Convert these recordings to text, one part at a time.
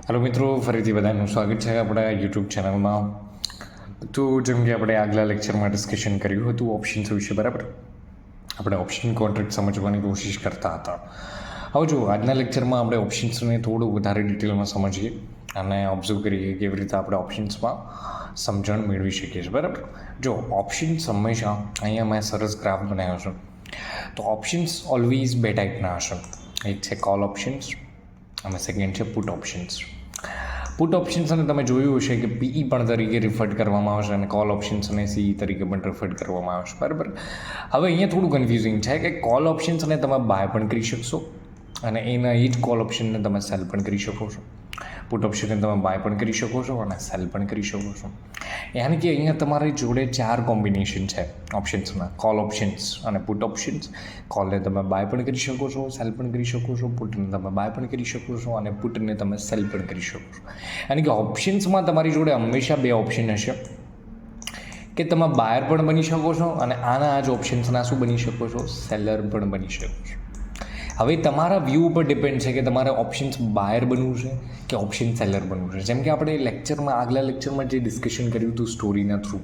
Hello मित्रों, फरीથી બધાનું સ્વાગત છે આપણા યુટ્યુબ ચેનલમાં. તો જેમ કે આપણે આગલા લેક્ચરમાં ડિસ્કશન કર્યું હતું ઓપ્શન્સ વિશે, બરાબર. આપણે ઓપ્શન કોન્ટ્રાક્ટ સમજવાની કોશિશ કરતા હતા. હવે જો આજના લેક્ચરમાં આપણે ઓપ્શન્સને થોડું વધારે ડિટેલમાં સમજીએ અને ઓબ્ઝર્વ કરીએ કેવી રીતે આપણે ઓપ્શન્સમાં સમજણ મેળવી શકીએ છીએ, બરાબર. જો ઓપ્શન્સ હંમેશા, અહીંયા મેં સરસ ગ્રાફ બનાવ્યો છે. તો ઓપ્શન્સ ઓલવેઝ બે ટાઈપના હશે. એક છે કોલ ઓપ્શન્સ અને સેકન્ડ છે પુટ ઓપ્શન્સ. પુટ ઓપ્શન્સને તમે જોયું હશે કે પીઈ પણ તરીકે રિફર્ડ કરવામાં આવશે અને કોલ ઓપ્શન્સને સીઈ તરીકે પણ રિફર્ડ કરવામાં આવશે, બરાબર. હવે અહીંયા થોડું કન્ફ્યુઝિંગ છે કે કોલ ઓપ્શન્સને તમે બાય પણ કરી શકશો અને એના એ જ કોલ ઓપ્શનને તમે સેલ પણ કરી શકો છો. પુટ ઓપ્શનને તમે બાય પણ કરી શકો છો અને સેલ પણ કરી શકો છો. યાની કે અહીંયા તમારી જોડે 4 કોમ્બિનેશન છે ઓપ્શન્સના: કોલ ઓપ્શન્સ અને પુટ ઓપ્શન્સ. કોલને તમે બાય પણ કરી શકો છો, સેલ પણ કરી શકો છો, પુટને તમે બાય પણ કરી શકો છો અને પુટને તમે સેલ પણ કરી શકો છો. યાની કે ઓપ્શન્સમાં તમારી જોડે હંમેશા 2 ઓપ્શન હશે કે તમે બાયર પણ બની શકો છો અને આના આ જ ઓપ્શન્સના શું બની શકો છો? સેલર પણ બની શકો છો. હવે તમારા વ્યૂ ઉપર ડિપેન્ડ છે કે તમારે ઓપ્શન્સ બાયર બનવું છે કે ઓપ્શન સેલર બનવું છે. જેમ કે આપણે આગલા લેક્ચરમાં જે ડિસ્કશન કર્યું હતું સ્ટોરીના થ્રુ,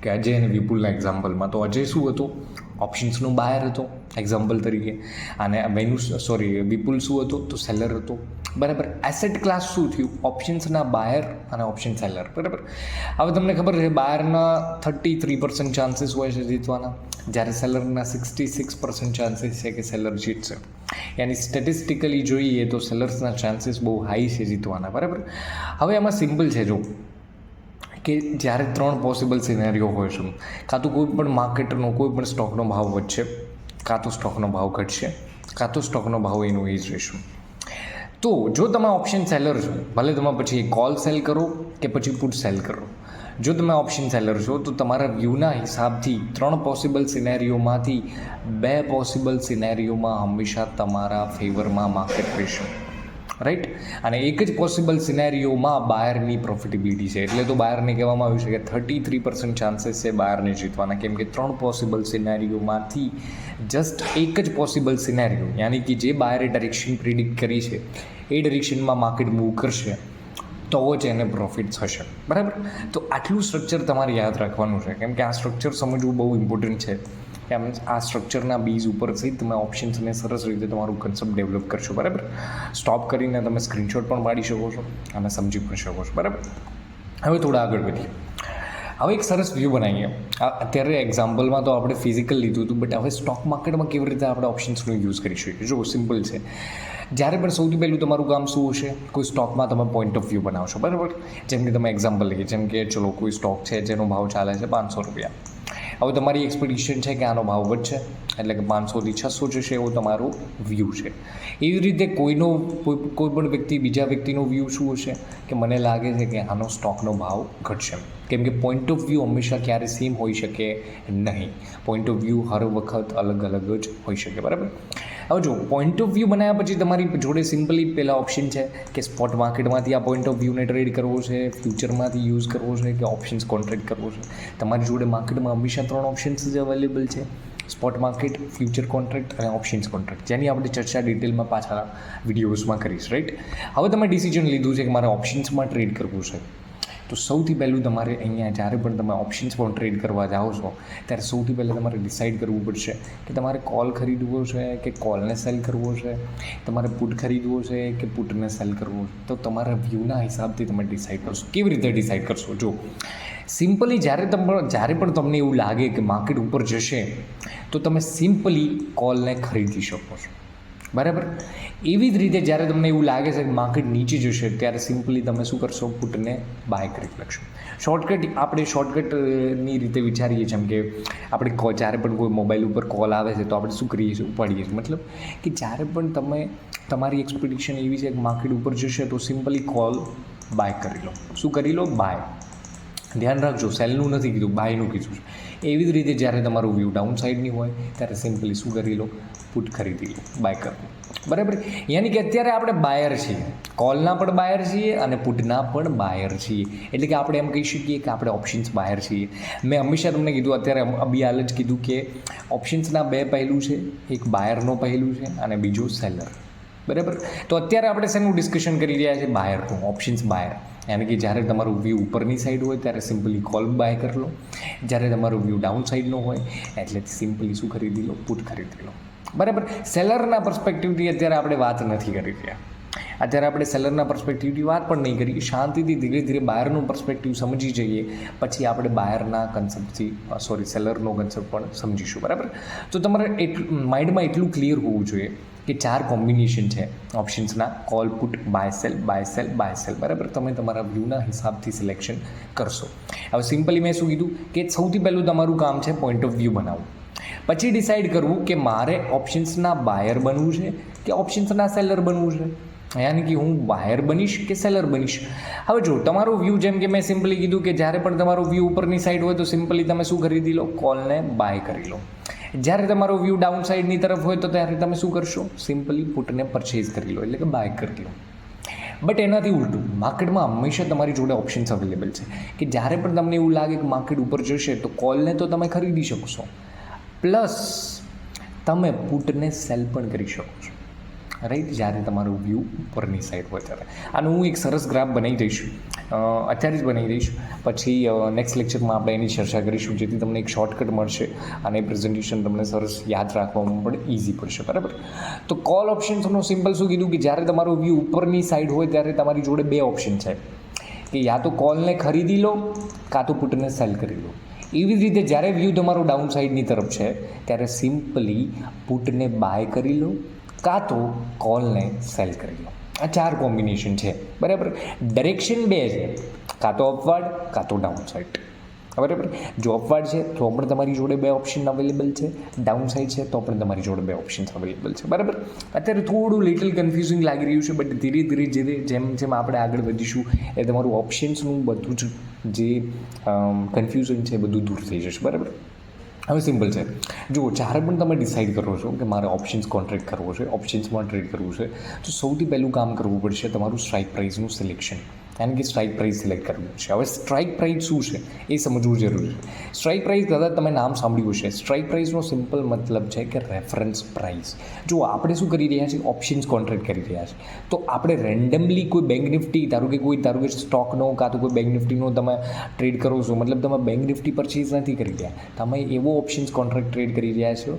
કે અજય અને વિપુલના એક્ઝામ્પલમાં, તો અજય શું હતો? ઓપ્શન્સનો બાયર હતો એક્ઝામ્પલ તરીકે, અને વિપુલ શું હતો? તો સેલર હતો, બરાબર. એસેટ ક્લાસ શું થયું? ઓપ્શન્સના બાયર અને ઓપ્શન સેલર, બરાબર. હવે તમને ખબર છે બાયરના 33% ચાન્સીસ હોય છે જીતવાના, જ્યારે સેલરના 66% ચાન્સીસ છે કે સેલર જીતશે. યાની સ્ટેટિસ્ટિકલી જોઈએ તો સેલર્સના ચાન્સીસ બહુ હાઈ છે જીતવાના, બરાબર. હવે એમાં સિમ્પલ છે, જો કે જ્યારે 3 પોસિબલ સિનેરિયો હોય છે, કાં તો કોઈ પણ માર્કેટનો કોઈ પણ સ્ટોકનો ભાવ વધશે, કાં તો સ્ટોકનો ભાવ ઘટશે, કાં તો સ્ટોકનો ભાવ એનું એ જ રહેશે. તો જો તમે ઓપ્શન સેલર છો, ભલે તમે પછી કોલ સેલ કરો કે પછી પુટ સેલ કરો, જો તમે ઓપ્શન સેલર છો તો તમારા વ્યૂના હિસાબથી 3 પોસિબલ સિનેરિયોમાંથી 2 પોસિબલ સિનેરિયોમાં હંમેશા તમારા ફેવરમાં માર્કેટ રહેશે, રાઈટ. અને એક જ પોસિબલ સિનેરિયોમાં બાયરની પ્રોફિટેબિલિટી છે. એટલે તો બાયરને કહેવામાં આવ્યું છે કે 33% ચાન્સીસ છે બાયરને જીતવાના, કેમ કે 3 પોસિબલ સિનેરિયોમાંથી જસ્ટ એક જ પોસિબલ સિનેરિયો, યાની કે જે બાયરે ડાયરેક્શન પ્રિડિક્ટ કરી છે એ ડાયરેક્શનમાં માર્કેટ મૂવ કરશે તો જ એને પ્રોફિટ થશે, બરાબર. તો આટલું સ્ટ્રક્ચર તમારે યાદ રાખવાનું છે, કેમ કે આ સ્ટ્રક્ચર સમજવું બહુ ઇમ્પોર્ટન્ટ છે. એમ આ સ્ટ્રક્ચરના બેઝ ઉપરથી તમે ઓપ્શન્સને સરસ રીતે તમારું કન્સેપ્ટ ડેવલપ કરશો, બરાબર. સ્ટોપ કરીને તમે સ્ક્રીનશોટ પણ પાડી શકો છો અને સમજી પણ શકો છો, બરાબર. હવે થોડા આગળ વધીએ. હવે એક સરસ વ્યૂ બનાવીએ. અત્યારે એક્ઝામ્પલમાં તો આપણે ફિઝિકલ લીધું હતું, બટ હવે સ્ટોક માર્કેટમાં કેવી રીતે આપણે ઓપ્શન્સનો યુઝ કરી શકીએ? જો સિમ્પલ છે. જ્યારે પણ સૌથી પહેલું તમારું કામ શું હશે? કોઈ સ્ટોકમાં તમે પોઈન્ટ ઓફ વ્યૂ બનાવશો, બરાબર. જેમ કે તમે એક્ઝામ્પલ લઈએ, જેમ કે ચલો કોઈ સ્ટોક છે જેનો ભાવ ચાલે છે 500 રૂપિયા. હવે તમારી એક્સપેક્ટેશન છે કે આનો ભાવ વધશે, એટલે કે 500થી 600 જશે, એવો તમારો વ્યૂ છે. એવી રીતે કોઈ પણ વ્યક્તિ, બીજા વ્યક્તિનો વ્યૂ શું હશે કે મને લાગે છે કે આનો સ્ટોકનો ભાવ ઘટશે, કેમ કે પોઈન્ટ ઓફ વ્યૂ હંમેશા ક્યારે સેમ હોઈ શકે નહીં. પોઈન્ટ ઓફ વ્યૂ હર વખત અલગ અલગ જ હોઈ શકે, બરાબર. હવે જો પોઈન્ટ ઓફ વ્યૂ બનાવ્યા પછી તમારી જોડે સિમ્પલી પહેલા ઓપ્શન છે કે સ્પોટ માર્કેટમાંથી આ પોઈન્ટ ઓફ વ્યૂને ટ્રેડ કરવો છે, ફ્યુચરમાંથી યુઝ કરવો છે કે ઓપ્શન્સ કોન્ટ્રાક્ટ કરવો છે. તમારી જોડે માર્કેટમાં હંમેશા 3 ઓપ્શન્સ જ અવેલેબલ છે: સ્પોટ માર્કેટ, ફ્યુચર કોન્ટ્રાક્ટ અને ઓપ્શન્સ કોન્ટ્રાક્ટ, જેની આપણે ચર્ચા ડિટેલમાં પાછળ વિડીયોઝમાં કરીશ, રાઈટ. હવે તમે ડિસિઝન લીધું છે કે મારે ઓપ્શન્સમાં ટ્રેડ કરવું છે, તો સૌથી પહેલું તમારે અહીંયા જ્યારે પણ તમે ઓપ્શન્સમાં ટ્રેડ કરવા જાઓ છો ત્યારે સૌથી પહેલાં તમારે ડિસાઇડ કરવું પડશે કે તમારે કોલ ખરીદવો છે કે કોલને સેલ કરવો છે, તમારે પુટ ખરીદવો છે કે પુટને સેલ કરવો છે. તો તમારા વ્યૂના હિસાબથી તમે ડિસાઇડ કરશો. કેવી રીતે ડિસાઇડ કરશો? જો સિમ્પલી જ્યારે પણ તમને એવું લાગે કે માર્કેટ ઉપર જશે તો તમે સિમ્પલી કોલને ખરીદી શકો છો, બરાબર. એવી જ રીતે જ્યારે તમને એવું લાગે છે કે માર્કેટ નીચે જશે ત્યારે સિમ્પલી તમે શું કરશો? પુટને બાય કરી નાખશો. શોર્ટકટની રીતે વિચારીએ, જેમ કે આપણે જ્યારે પણ કોઈ મોબાઈલ ઉપર કોલ આવે છે તો આપણે શું કરીએ છીએ? ઉપાડીએ છીએ. મતલબ કે જ્યારે પણ તમારી એક્સપેક્ટેશન એવી છે કે માર્કેટ ઉપર જશે તો સિમ્પલી કોલ બાય કરી લો. શું કરી લો? બાય. ધ્યાન રાખજો, સેલનું નથી કીધું, બાયનું કીધું છે. એવી જ રીતે જ્યારે તમારું વ્યૂ ડાઉન સાઇડની હોય ત્યારે સિમ્પલી શું કરી લો? પુટ ખરીદી લો, બાય કરી લો, બરાબર. યાની કે અત્યારે આપણે બાયર છીએ, કોલના પણ બાયર છીએ અને પુટના પણ બાયર છીએ. એટલે કે આપણે એમ કહી શકીએ કે આપણે ઓપ્શન્સ બાયર છીએ. મેં હંમેશા તમને કીધું, અત્યારે હાલ જ કીધું કે ઓપ્શન્સના 2 પહેલું છે: એક બાયરનો પહેલું છે અને બીજો સેલર, બરાબર. તો અત્યારે આપણે શેનું ડિસ્કશન કરી રહ્યા છીએ? બાયરનું, ઓપ્શન્સ બાયર. યાની કે જ્યારે તમારું વ્યૂ ઉપરની સાઈડ હોય ત્યારે સિમ્પલી કોલ બાય કરી લો, જ્યારે તમારું વ્યૂ ડાઉન સાઈડનો હોય એટલે સિમ્પલી શું ખરીદી લો? પુટ ખરીદી લો. બરાબર. સેલરના પર્સપેક્ટિવથી અત્યારે આપણે વાત નથી કરી રહ્યા. અત્યારે આપણે સેલરના પર્સપેક્ટિવથી વાત પણ નહીં કરીએ. શાંતિથી ધીરે ધીરે બાયરનું પર્સપેક્ટિવ સમજી જઈએ, પછી આપણે બાયરના કન્સેપ્ટથી સેલરનો કન્સેપ્ટ પણ સમજીશું. બરાબર. તો તમારે માઇન્ડમાં એટલું ક્લિયર હોવું જોઈએ કે 4 કોમ્બિનેશન છે ઓપ્શન્સના: call, put, buy sell, buy sell, buy sell. બરાબર. તમે તમારા વ્યૂના હિસાબથી સિલેક્શન કરશો. હવે સિમ્પલી મેં શું કીધું કે સૌથી પહેલું તમારું કામ છે પોઈન્ટ ઓફ વ્યૂ બનાવવું. પછી ડિસાઇડ કરવું કે મારે ઓપ્શન્સના બાયર બનવું છે કે ઓપ્શન્સના સેલર બનવું છે. યાની કે હું બાયર બનીશ કે સેલર બનીશ. હવે જો તમારો વ્યૂ, જેમ કે મેં સિમ્પલી કીધું કે જ્યારે પણ તમારો વ્યૂ ઉપરની સાઈડ હોય તો સિમ્પલી તમે શું ખરીદી લો? કોલને બાય કરી લો. જ્યારે તમારો વ્યૂ ડાઉન સાઈડની તરફ હોય તો ત્યારે તમે શું કરશો? સિમ્પલી પુટને પરચેઝ કરી લો, એટલે કે બાય કરી લો. બટ એનાથી ઉલટું, માર્કેટમાં હંમેશા તમારી જોડે ઓપ્શન્સ અવેલેબલ છે કે જ્યારે પણ તમને એવું લાગે કે માર્કેટ ઉપર જશે તો કોલને તો તમે ખરીદી શકશો, પ્લસ તમે પુટને સેલ પણ કરી શકો છો. રાઈટ. જ્યારે તમારું વ્યૂ ઉપરની સાઈડ હોય ત્યારે. આનું હું એક સરસ ગ્રાફ બનાવી દઈશ, અત્યારે જ બનાવી દઈશ. પછી નેક્સ્ટ લેક્ચરમાં આપણે એની ચર્ચા કરીશું, જેથી તમને એક શોર્ટકટ મળશે અને એ પ્રેઝન્ટેશન તમને સરસ યાદ રાખવામાં પણ ઇઝી પડશે. બરાબર. તો કોલ ઓપ્શન્સનું સિમ્પલ શું કીધું કે જ્યારે તમારો વ્યૂ ઉપરની સાઈડ હોય ત્યારે તમારી જોડે 2 ઓપ્શન છે કે યા તો કોલને ખરીદી લો કાં તો પુટને સેલ કરી લો. એવી જ રીતે જ્યારે વ્યૂ તમારો ડાઉન સાઈડની તરફ છે ત્યારે સિમ્પલી પુટને બાય કરી લો કાં તો કોલને સેલ કરી લો. આ 4 કોમ્બિનેશન છે. બરાબર. ડાયરેક્શન 2 છે, કાં તો અપવર્ડ કાં તો ડાઉન સાઈડ. બરાબર. જો અપવર્ડ છે તો પણ તમારી જોડે 2 ઓપ્શન અવેલેબલ છે, ડાઉન સાઈડ છે તો પણ તમારી જોડે 2 ઓપ્શન્સ અવેલેબલ છે. બરાબર. અત્યારે થોડું લિટલ કન્ફ્યુઝિંગ લાગી રહ્યું છે, બટ ધીરે ધીરે જેમ આપણે આગળ વધીશું એ તમારું ઓપ્શન્સનું બધું જ જે કન્ફ્યુઝન છે બધું દૂર થઈ જશે. બરાબર. હવે સિમ્પલ છે. જુઓ, જ્યારે પણ તમે ડિસાઇડ કરો છો કે મારે ઓપ્શન્સ કોન્ટ્રાક્ટ કરવો છે, ઓપ્શન્સમાં ટ્રેડ કરવું છે, તો સૌથી પહેલું કામ કરવું પડશે તમારું સ્ટ્રાઇક પ્રાઇસનું સિલેક્શન. કારણ કે સ્ટ્રાઇક પ્રાઇસ સિલેક્ટ કરવું છે. હવે સ્ટ્રાઇક પ્રાઇસ શું છે એ સમજવું જરૂરી છે. સ્ટ્રાઇક પ્રાઇસ કદાચ તમે નામ સાંભળ્યું છે. સ્ટ્રાઇક પ્રાઇસનો સિમ્પલ મતલબ છે કે રેફરન્સ પ્રાઇસ. જો આપણે શું કરી રહ્યા છીએ? ઓપ્શન્સ કોન્ટ્રાક્ટ કરી રહ્યા છીએ. તો આપણે રેન્ડમલી કોઈ બેંક નિફ્ટી, ધારો કે સ્ટોકનો કાં તો કોઈ બેંક નિફ્ટીનો તમે ટ્રેડ કરો છો, મતલબ તમે બેંક નિફ્ટી પરચેઝ નથી કરી રહ્યા, તમે એવો ઓપ્શન્સ કોન્ટ્રાક્ટ ટ્રેડ કરી રહ્યા છો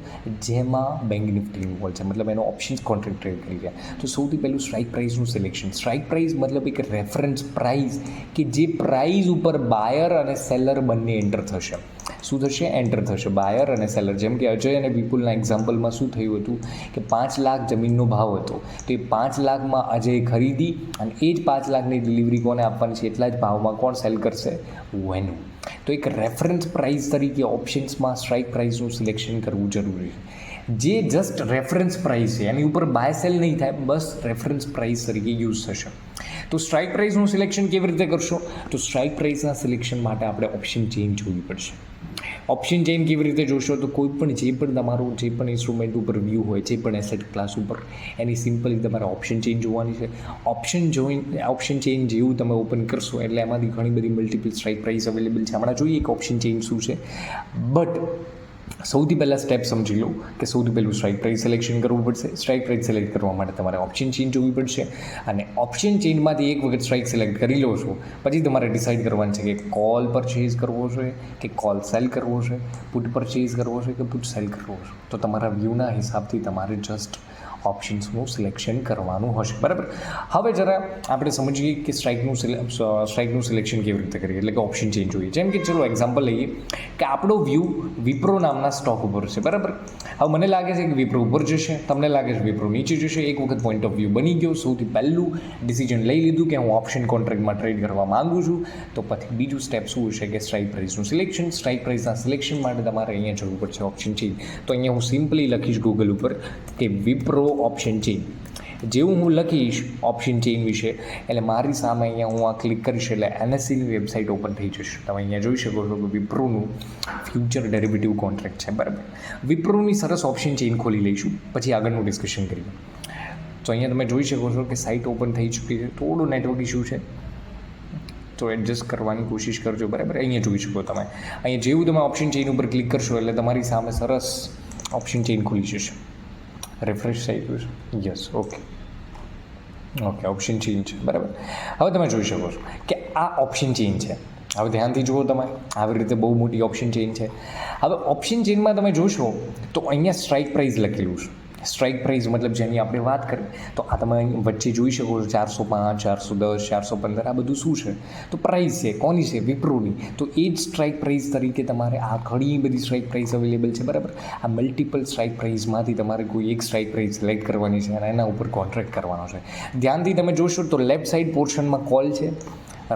જેમાં બેંક નિફ્ટી ઇન્વોલ્વ છે, મતલબ એનો ઓપ્શન્સ કોન્ટ્રાક્ટ ટ્રેડ કરી રહ્યા. તો સૌથી પહેલું સ્ટ્રાઇક પ્રાઇસનું સિલેક્શન. સ્ટ્રાઇક પ્રાઇસ મતલબ એક રેફરન્સ પ્રાઇસ કે જે પ્રાઇસ ઉપર બાયર અને સેલર બંને એન્ટર થશે. શું થશે? એન્ટર થશે બાયર અને સેલર. જેમ કે અજય અને વિપુલના એક્ઝામ્પલમાં શું થયું હતું કે 5 લાખ જમીનનો ભાવ હતો, તો એ 5 લાખમાં અજય ખરીદી અને એ જ 5 લાખની ડિલિવરી કોને આપવાની છે? એટલા જ ભાવમાં કોણ સેલ કરશે? વેન્યુ. તો એક રેફરન્સ પ્રાઇસ તરીકે ઓપ્શન્સમાં સ્ટ્રાઇક પ્રાઇસનું સિલેક્શન કરવું જરૂરી છે. જે જસ્ટ રેફરન્સ પ્રાઇસ છે, એની ઉપર બાય સેલ નહીં થાય, બસ રેફરન્સ પ્રાઇસ તરીકે યુઝ થશે. તો સ્ટ્રાઇક પ્રાઇસનું સિલેક્શન કેવી રીતે કરશો? તો સ્ટ્રાઇક પ્રાઇસના સિલેક્શન માટે આપણે ઓપ્શન ચેઇન જોવી પડશે. ઓપ્શન ચેઇન કેવી રીતે જોશો? તો કોઈ પણ જે પણ ઇન્સ્ટ્રુમેન્ટ ઉપર વ્યૂ હોય, જે પણ એસેટ ક્લાસ ઉપર, એની સિમ્પલી તમારે ઓપ્શન ચેઇન જોવાની છે. ઓપ્શન ચેઇન જેવું તમે ઓપન કરશો એટલે એમાંથી ઘણી બધી મલ્ટિપલ સ્ટ્રાઇક પ્રાઇસ અવેલેબલ છે. હમણાં જોઈએ કે ઓપ્શન ચેઇન શું છે. બટ સૌથી પહેલાં સ્ટેપ સમજી લો કે સૌથી પહેલું સ્ટ્રાઇક પ્રાઇસ સિલેક્શન કરવું પડશે. સ્ટ્રાઇક પ્રાઇસ સિલેક્ટ કરવા માટે તમારે ઓપ્શન ચેઇન જોવી પડશે અને ઓપ્શન ચેઇનમાંથી એક વખત સ્ટ્રાઇક સિલેક્ટ કરી લો છો પછી તમારે ડિસાઇડ કરવાનું છે કે કોલ પરચેઝ કરવો છે કે કોલ સેલ કરવો છે, પુટ પરચેઝ કરવો છે કે પુટ સેલ કરવો છે. તો તમારા વ્યૂના હિસાબથી તમારે જસ્ટ ઓપ્શન્સનું સિલેક્શન કરવાનું હશે. બરાબર. હવે જરા આપણે સમજીએ કે સ્ટ્રાઇકનું સિલેક્શન કેવી રીતે કરીએ, એટલે કે ઓપ્શન ચેઇન જોઈએ. જેમ કે ચલો એક્ઝામ્પલ લઈએ કે આપણો વ્યૂ વિપ્રો નામના સ્ટોક ઉપર છે. બરાબર. હવે મને લાગે છે કે વિપ્રો ઉપર જશે, તમને લાગે છે વિપ્રો નીચે જશે. એક વખત પોઈન્ટ ઓફ વ્યૂ બની ગયો, સૌથી પહેલું ડિસિઝન લઈ લીધું કે હું ઓપ્શન કોન્ટ્રાક્ટમાં ટ્રેડ કરવા માગું છું, તો પછી બીજું સ્ટેપ શું છે કે સ્ટ્રાઇક પ્રાઇસનું સિલેક્શન. સ્ટ્રાઇક પ્રાઇસના સિલેક્શન માટે તમારે અહીંયા જવું પડશે ઓપ્શન ચેઇન. તો અહીંયા હું સિમ્પલી લખીશ ગૂગલ ઉપર કે વિપ્રો ઓપ્શન ચેઇન. જેવું હું લખીશ ઓપ્શન ચેઇન વિશે એટલે મારી સામે અહીંયા હું આ ક્લિક કરીશ એટલે એનએસસીની વેબસાઇટ ઓપન થઈ જશે. તમે અહીંયા જોઈ શકો છો કે વિપ્રોનું ફ્યુચર ડેરિવેટિવ કોન્ટ્રાક્ટ છે. બરાબર. વિપ્રોની સરસ ઓપ્શન ચેઇન ખોલી લઈશું, પછી આગળનું ડિસ્કશન કરીએ. તો અહીંયા તમે જોઈ શકો છો કે સાઇટ ઓપન થઈ ચૂકી છે. થોડું નેટવર્ક ઇશ્યુ છે તો એડજસ્ટ કરવાની કોશિશ કરજો. બરાબર. અહીંયા જોઈ શકો તમે, અહીંયા જેવું તમે ઓપ્શન ચેઇન ઉપર ક્લિક કરશો એટલે તમારી સામે સરસ ઓપ્શન ચેઇન ખુલી જશે. રિફ્રેશ થઈ ગયું છે? Yes. Okay. Okay, option change છે, બરાબર. હવે તમે જોઈ શકો છો કે આ ઓપ્શન ચેન્જ છે. હવે ધ્યાનથી જુઓ તમે, આવી રીતે બહુ મોટી ઓપ્શન ચેન્જ છે. હવે ઓપ્શન ચેન્જમાં તમે જોશો તો અહીંયા સ્ટ્રાઇક પ્રાઇસ લખેલું છે. સ્ટ્રાઇક પ્રાઇસ મતલબ જેની આપણે વાત કરીએ તો આ તમે અહીં વચ્ચે જોઈ શકો છો 405, 410, 415 આ બધું શું છે તો પ્રાઇસ છે. કોની છે? વિપ્રોની. તો એ જ સ્ટ્રાઇક પ્રાઇસ તરીકે તમારે આ ઘણી બધી સ્ટ્રાઇક પ્રાઇસ અવેલેબલ છે, બરાબર. આ મલ્ટિપલ સ્ટ્રાઇક પ્રાઇસમાંથી તમારે કોઈ એક સ્ટ્રાઇક પ્રાઇસ સિલેક્ટ કરવાની છે અને એના ઉપર કોન્ટ્રાક્ટ કરવાનો છે. ધ્યાનથી તમે જોશો તો લેફ્ટ સાઈડ પોર્શનમાં કોલ છે,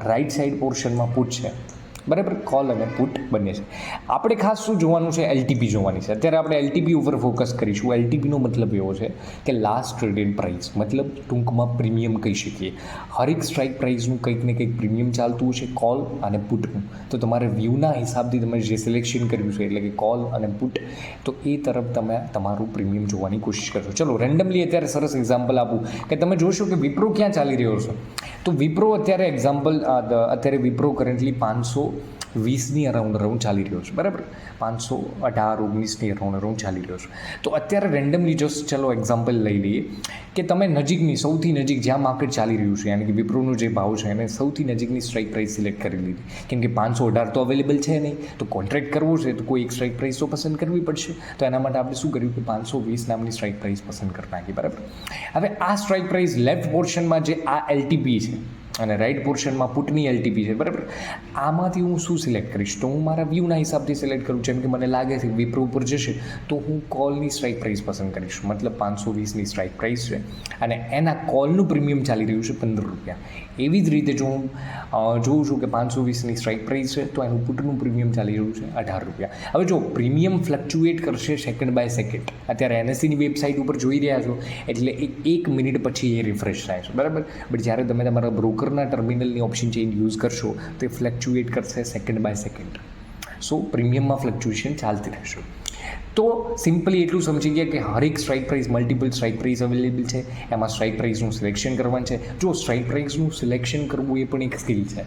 રાઈટ સાઈડ પોર્શનમાં પુટ છે, બરાબર. કોલ અને પુટ બંને છે. આપણે ખાસ શું જોવાનું છે? એલટીપી જોવાની છે. અત્યારે આપણે એલટીપી ઉપર ફોકસ કરીશું. એલટીપીનો મતલબ એવો છે કે લાસ્ટ ટ્રેડેડ પ્રાઇસ, મતલબ ટૂંકમાં પ્રીમિયમ કહી શકીએ. હરેક સ્ટ્રાઇક પ્રાઇસનું કંઈક ને કંઈક પ્રીમિયમ ચાલતું હશે કોલ અને પુટનું. તો તમારે વ્યૂના હિસાબથી તમે જે સિલેક્શન કર્યું છે એટલે કે કોલ અને પુટ, તો એ તરફ તમે તમારું પ્રીમિયમ જોવાની કોશિશ કરશો. ચલો રેન્ડમલી અત્યારે સરસ એક્ઝામ્પલ આપું કે તમે જોશો કે વિપ્રો ક્યાં ચાલી રહ્યો છે. તો વિપ્રો અત્યારે એક્ઝામ્પલ અત્યારે વિપ્રો કરન્ટલી 520ની અરાઉન્ડ ચાલી રહ્યો છે, બરાબર. 518, 19ની અરાઉન્ડ ચાલી રહ્યો છે. તો અત્યારે રેન્ડમલી જસ્ટ ચલો એક્ઝામ્પલ લઈ લઈએ કે તમે નજીકની સૌથી નજીક જ્યાં માર્કેટ ચાલી રહ્યું છે યાની કે વિપ્રોનો જે ભાવ છે એને સૌથી નજીકની સ્ટ્રાઇક પ્રાઇસ સિલેક્ટ કરી લીધી. કેમ કે 518 તો અવેલેબલ છે નહીં, તો કોન્ટ્રાક્ટ કરવો છે તો કોઈ એક સ્ટ્રાઇક પ્રાઇસ તો પસંદ કરવી પડશે. તો એના માટે આપણે શું કર્યું કે 520 નામની સ્ટ્રાઇક પ્રાઇસ પસંદ કરી નાખી, બરાબર. હવે આ સ્ટ્રાઇક પ્રાઇસ લેફ્ટ પોર્શનમાં જે આ એલટીપી છે અને રાઈટ પોર્શનમાં પુટની એલટીપી છે, બરાબર. આમાંથી હું શું સિલેક્ટ કરીશ? તો હું મારા વ્યૂના હિસાબથી સિલેક્ટ કરું. જેમ કે મને લાગે છે વિપ્રો ઉપર જશે તો હું કોલની સ્ટ્રાઇક પ્રાઇસ પસંદ કરીશ, મતલબ 520ની સ્ટ્રાઇક પ્રાઇસ છે અને એના કોલનું પ્રીમિયમ ચાલી રહ્યું છે 15 રૂપિયા. એવી જ રીતે જો હું જોઉં છું કે 520ની સ્ટ્રાઇક પ્રાઇસ છે તો એનું પુટનું પ્રીમિયમ ચાલી રહ્યું છે 18 રૂપિયા. હવે જો પ્રીમિયમ ફ્લક્ચ્યુએટ કરશે સેકન્ડ બાય સેકન્ડ. અત્યારે એનએસસીની વેબસાઇટ ઉપર જોઈ રહ્યા છો એટલે એક મિનિટ પછી એ રિફ્રેશ થાય છે, બરાબર. બટ જ્યારે તમે તમારા બ્રોકરના ટર્મિનલની ઓપ્શન ચેન્જ યુઝ કરશો તો એ ફ્લક્ચ્યુએટ કરશે સેકન્ડ બાય સેકન્ડ. સો પ્રીમિયમમાં ફ્લક્ચ્યુએશન ચાલતી રહેશે. તો સિમ્પલી એટલું સમજી ગયા કે હરેક strike price multiple strike price available છે. એમાં સ્ટ્રાઇક પ્રાઇસનું સિલેક્શન કરવાનું છે. જો સ્ટ્રાઇક પ્રાઇસનું સિલેક્શન કરવું એ પણ એક સ્કિલ છે.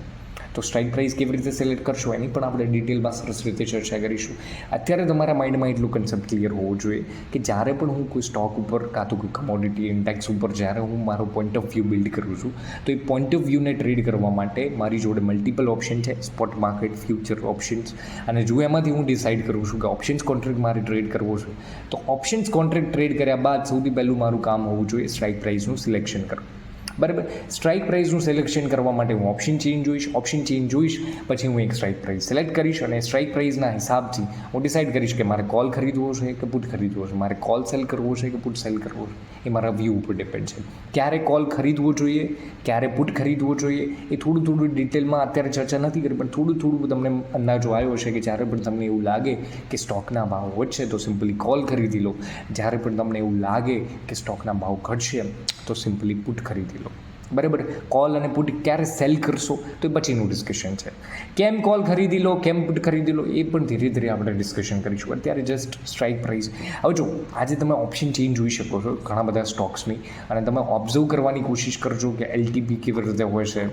તો સ્ટ્રાઇક પ્રાઇસ કેવી રીતે સિલેક્ટ કરશો એની પણ આપણે ડિટેલમાં સરસ રીતે ચર્ચા કરીશું. અત્યારે તમારા માઇન્ડમાં એટલું કન્સેપ્ટ ક્લિયર હોવો જોઈએ કે જ્યારે પણ હું કોઈ સ્ટોક ઉપર કાં તો કોઈ કમોડિટી ઇન્ડેક્સ ઉપર જ્યારે હું મારો પોઈન્ટ ઓફ વ્યૂ બિલ્ડ કરું છું તો એ પોઈન્ટ ઓફ વ્યૂને ટ્રેડ કરવા માટે મારી જોડે મલ્ટિપલ ઓપ્શન છે, સ્પોટ માર્કેટ, ફ્યુચર ઓપ્શન્સ. અને જો એમાંથી હું ડિસાઇડ કરું છું કે ઓપ્શન્સ કોન્ટ્રાક્ટ મારે ટ્રેડ કરવો છે તો ઓપ્શન્સ કોન્ટ્રાક્ટ ટ્રેડ કર્યા બાદ સૌથી પહેલું મારું કામ હોવું જોઈએ સ્ટ્રાઇક પ્રાઇસનું સિલેક્શન કરવું, બરાબર. સ્ટ્રાઇક પ્રાઇસનું સિલેક્શન કરવા માટે હું ઓપ્શન ચેન્જ જોઈશ. ઓપ્શન ચેન્જ જોઈશ પછી હું એક સ્ટ્રાઇક પ્રાઇસ સિલેક્ટ કરીશ અને સ્ટ્રાઇક પ્રાઇસના હિસાબથી હું ડિસાઇડ કરીશ કે મારે કોલ ખરીદવો છે કે પુટ ખરીદવો છે, મારે કોલ સેલ કરવો છે કે પુટ સેલ કરવો છે. એ મારા વ્યૂ ઉપર ડિપેન્ડ છે. ક્યારે કોલ ખરીદવો જોઈએ, ક્યારે પુટ ખરીદવો જોઈએ એ થોડું ડિટેલમાં અત્યારે ચર્ચા નથી કરી, પણ થોડું તમને અંદાજો આવ્યો છે કે જ્યારે પણ તમને એવું લાગે કે સ્ટોકના ભાવ વધશે તો સિમ્પલી કોલ ખરીદી લો. જ્યારે પણ તમને એવું લાગે કે સ્ટોકના ભાવ ઘટશે તો સિમ્પલી પુટ ખરીદી લો, બરાબર. કોલ અને પુટ ક્યારે સેલ કરશો તો એ પછીનું ડિસ્કશન છે. કેમ કોલ ખરીદી લો, કેમ પુટ ખરીદી લો એ પણ ધીરે ધીરે આપણે ડિસ્કશન કરીશું. અત્યારે જસ્ટ સ્ટ્રાઇક પ્રાઇસ. હવે જો આજે તમે ઓપ્શન ચેન્જ જોઈ શકો છો ઘણા બધા સ્ટોક્સની અને તમે ઓબ્ઝર્વ કરવાની કોશિશ કરજો કે એલટીપી કેવી રીતે હોય છે.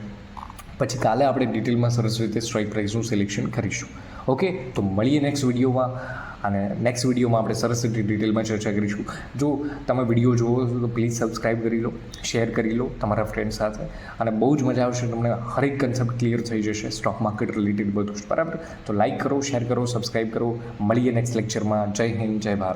પછી કાલે આપણે ડિટેલમાં સરસ રીતે સ્ટ્રાઇક પ્રાઇસનું સિલેક્શન કરીશું. ઓકે, તો મળીએ નેક્સ્ટ વિડીયોમાં. અને નેક્સ્ટ વિડીયોમાં આપણે સરસ રીતે ડિટેલમાં ચર્ચા કરીશું. જો તમે વિડીયો જોવો છો તો પ્લીઝ સબસ્ક્રાઈબ કરી લો, શેર કરી લો તમારા ફ્રેન્ડ સાથે અને બહુ જ મજા આવશે. તમને હરેક કન્સેપ્ટ ક્લિયર થઈ જશે સ્ટોક માર્કેટ રિલેટેડ બધું જ, બરાબર. તો લાઇક કરો, શેર કરો, સબસ્ક્રાઈબ કરો. મળીએ નેક્સ્ટ લેક્ચરમાં. જય હિન્દ, જય ભારત.